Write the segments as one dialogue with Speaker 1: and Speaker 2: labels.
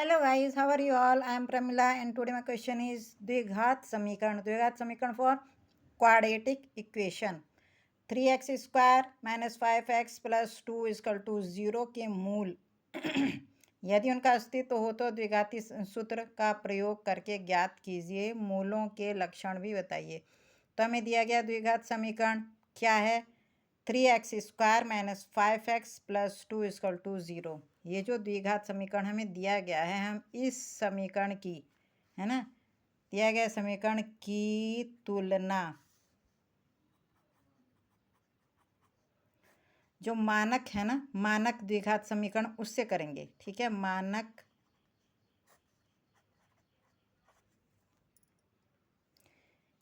Speaker 1: Hello guys, how are you all? I am Pramila and today my question is द्विघात समीकरण. द्विघात समीकरण for quadratic equation. 3x square minus 5x plus 2 equal to 0 के मूल यदि उनका अस्तित्व हो तो द्विघाती सूत्र का प्रयोग करके ज्ञात कीजिए. मूलों के लक्षण भी बताइए. तो हमें दिया गया द्विघात समीकरण क्या है? 3x square minus 5x plus 2 equal to 0. ये जो द्विघात समीकरण हमें दिया गया है, हम इस समीकरण की, है ना, दिया गया समीकरण की तुलना जो मानक है ना, मानक द्विघात समीकरण, उससे करेंगे. ठीक है, मानक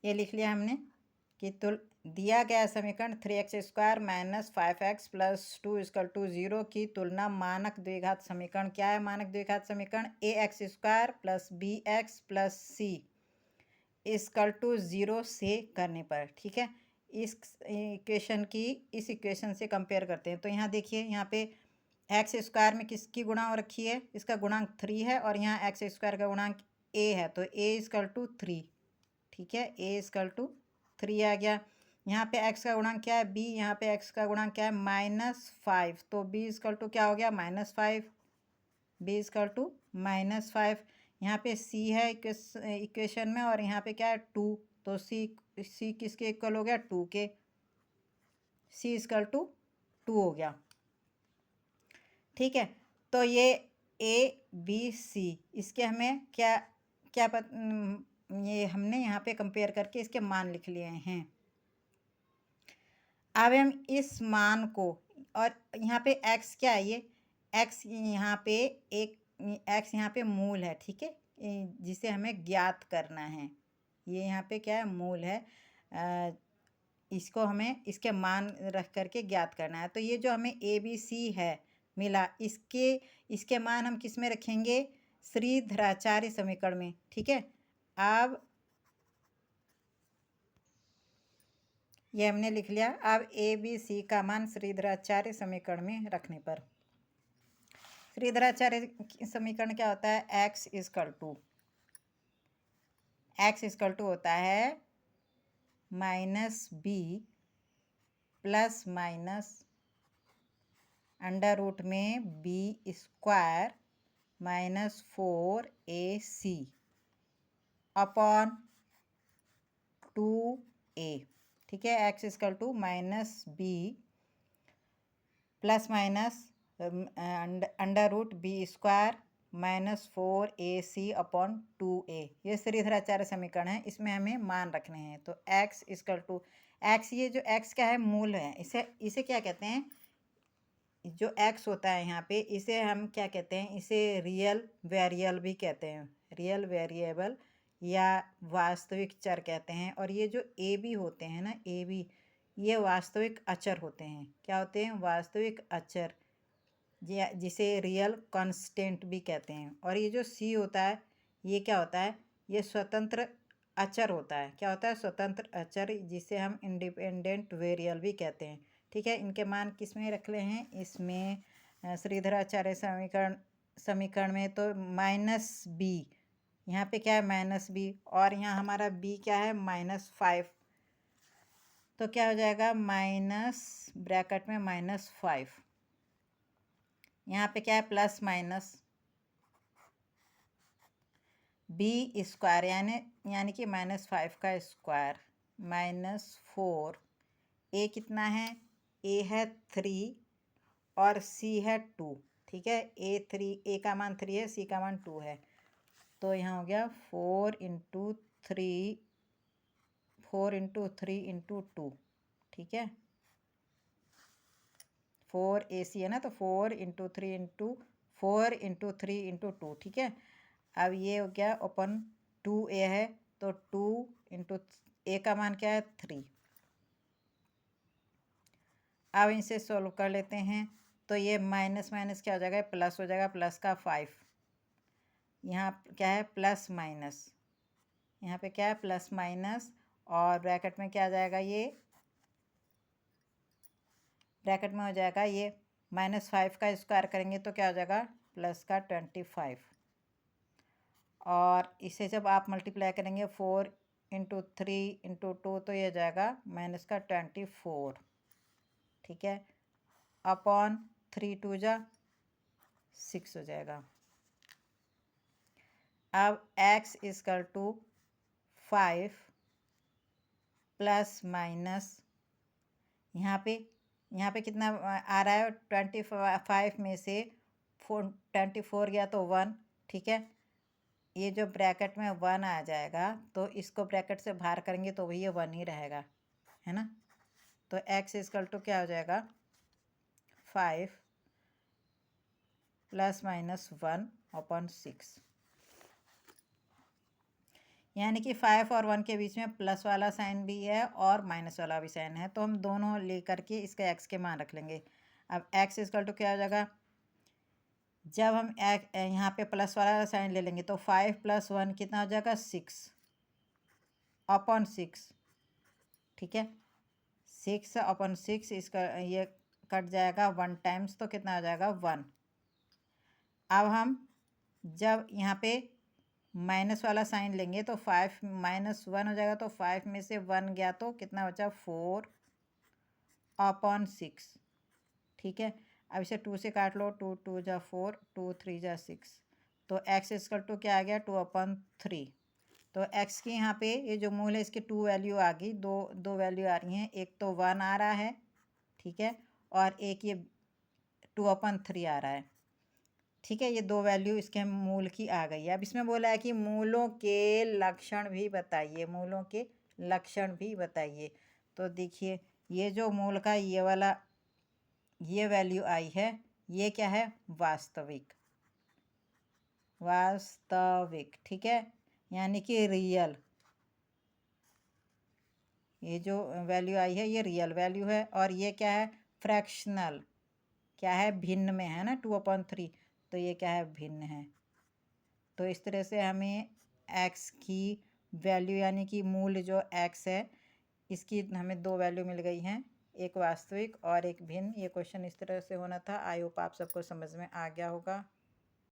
Speaker 1: ये लिख लिया हमने कि दिया गया समीकरण 3x square minus 5x plus 2 equal to 0 की तुलना मानक द्विघात समीकरण क्या है? मानक द्विघात समीकरण ax square plus bx plus c equal to 0 से करने पर. ठीक है, इस इक्वेशन की इस इक्वेशन से कंपेयर करते हैं. तो यहाँ देखिए, यहाँ पे एक्स स्क्वायर में किसकी गुणा हो रखी है? इसका गुणांक 3 है और यहाँ एक्स स्क्वायर का गुणांक a है, तो a इक्वल टू 3. ठीक है, a इक्वल टू 3 आ गया. यहाँ पे x का गुणांक क्या है? b. यहाँ पे x का गुणांक क्या है? -5. तो b इक्वल टू क्या हो गया? -5. b equal to -5. यहाँ पे c है इक्वेशन में और यहाँ पे क्या है? 2. तो c किसके इक्वल हो गया? 2 के. c इक्वल टू 2 हो गया. ठीक है, तो ये a b c इसके हमें क्या क्या ये हमने यहाँ पे कंपेयर करके इसके मान लिख लिए हैं. अब हम इस मान को, और यहाँ पे x क्या है? ये x यहाँ पे x यहाँ पे मूल है. ठीक है, जिसे हमें ज्ञात करना है. ये यहाँ पे क्या है? मूल है. इसको हमें इसके मान रख करके ज्ञात करना है. तो ये जो हमें a b c है मिला, इसके मान हम किस में रखेंगे? श्रीधराचार्य समीकरण में. ठीक है, अब ये हमने लिख लिया. अब ए बी सी का मान श्रीधराचार्य समीकरण में रखने पर श्रीधराचार्य समीकरण क्या होता है? एक्स इक्वल टू होता है -b plus minus under root में b square minus 4ac upon 2a. ठीक है, x equal to -b plus minus under root b square minus 4ac upon 2a. ये श्रीधराचार्य समीकरण है, इसमें हमें मान रखने हैं. तो x इक्वल टू x, ये जो x का है मूल है. इसे क्या कहते हैं? जो x होता है यहाँ पे, इसे हम क्या कहते हैं? इसे रियल वेरिएबल भी कहते हैं. रियल वेरिएबल या वास्तविक चर कहते हैं. और ये जो ए बी होते हैं ना, ए बी, ये वास्तविक अचर होते हैं. क्या होते हैं? वास्तविक अचर, जिसे रियल कांस्टेंट भी कहते हैं. और ये जो सी होता है, ये क्या होता है? ये स्वतंत्र अचर होता है. क्या होता है? स्वतंत्र अचर, जिसे हम इंडिपेंडेंट वेरिएबल भी कहते हैं. ठीक है, इनके मान किस में रख ले हैं? इसमें श्रीधराचार्य समीकरण में तो -b, यहाँ पे क्या है? -b, और यहाँ हमारा b क्या है? -5. तो क्या हो जाएगा? माइनस ब्रैकेट में -5. यहाँ पे क्या है? प्लस माइनस b स्क्वायर, यानी कि -5 का स्क्वायर -4. a कितना है? a है 3 और c है 2. ठीक है, a का मान 3 है, c का मान 2 है. तो यहाँ हो गया 4 इंटू 3 इंटू 2. ठीक है, 4ac है ना, तो 4 इंटू 3 इंटू 2. ठीक है, अब ये हो गया ओपन 2a है, तो 2 इंटू a का मान क्या है? 3. अब इसे सोल्व कर लेते हैं. तो ये माइनस माइनस क्या हो जाएगा? प्लस हो जाएगा. प्लस का 5. यहाँ क्या है? Plus minus. यहाँ पे क्या है? प्लस माइनस, और ब्रैकेट में क्या आ जाएगा? ये ब्रैकेट में हो जाएगा ये -5 का स्क्वायर करेंगे तो क्या हो जाएगा? प्लस का 25. और इसे जब आप मल्टीप्लाई करेंगे 4 × 3 × 2 तो ये जाएगा माइनस का 24, ठीक है, अपॉन 3 × 2 = 6 हो जाएगा। अब x = 5 प्लस माइनस यहाँ पे कितना आ रहा है, 25 में से 24 गया तो 1, ठीक है, ये जो ब्रैकेट में 1 आ जाएगा तो इसको ब्रैकेट से बाहर करेंगे तो वही 1 ही रहेगा, है ना। तो x = क्या हो जाएगा, 5 प्लस माइनस 1/6, यानी कि 5 और 1 के बीच में प्लस वाला साइन भी है और माइनस वाला भी साइन है, तो हम दोनों लेकर के इसका x के मान रख लेंगे। अब x = क्या हो जाएगा, जब हम यहाँ पे प्लस वाला साइन ले लेंगे तो 5 + 1 कितना हो जाएगा, 6/6, ठीक है, 6/6, इसका ये कट जाएगा 1 टाइम्स तो कितना आ जाएगा, 1। अब हम जब यहाँ पे माइनस वाला साइन लेंगे तो 5 - 1 हो जाएगा, तो 5 में से 1 गया तो कितना बचा, 4/6, ठीक है। अब इसे 2 से काट लो, 2 × 2 = 4, 2 × 3 = 6, तो x = क्या आ गया, 2/3। तो x की यहाँ पे ये जो मूल है इसकी 2 वैल्यू आ गई, दो वैल्यू आ रही हैं, एक तो 1 आ रहा है, ठीक है, और एक ये 2/3 आ रहा है, ठीक है, ये 2 वैल्यू इसके मूल की आ गई है। अब इसमें बोला है कि मूलों के लक्षण भी बताइए, मूलों के लक्षण भी बताइए। तो देखिए ये जो मूल का ये वाला ये वैल्यू आई है, ये क्या है, वास्तविक, वास्तविक, ठीक है, यानी कि रियल, ये जो वैल्यू आई है ये रियल वैल्यू है। और ये क्या है, फ्रैक्शनल, क्या है, भिन्न में है ना, 2/3, तो ये क्या है, भिन्न है। तो इस तरह से हमें x की वैल्यू यानी कि मूल जो x है इसकी हमें 2 वैल्यू मिल गई हैं, एक वास्तविक और एक भिन्न। ये क्वेश्चन इस तरह से होना था। आई होप आप सबको समझ में आ गया होगा।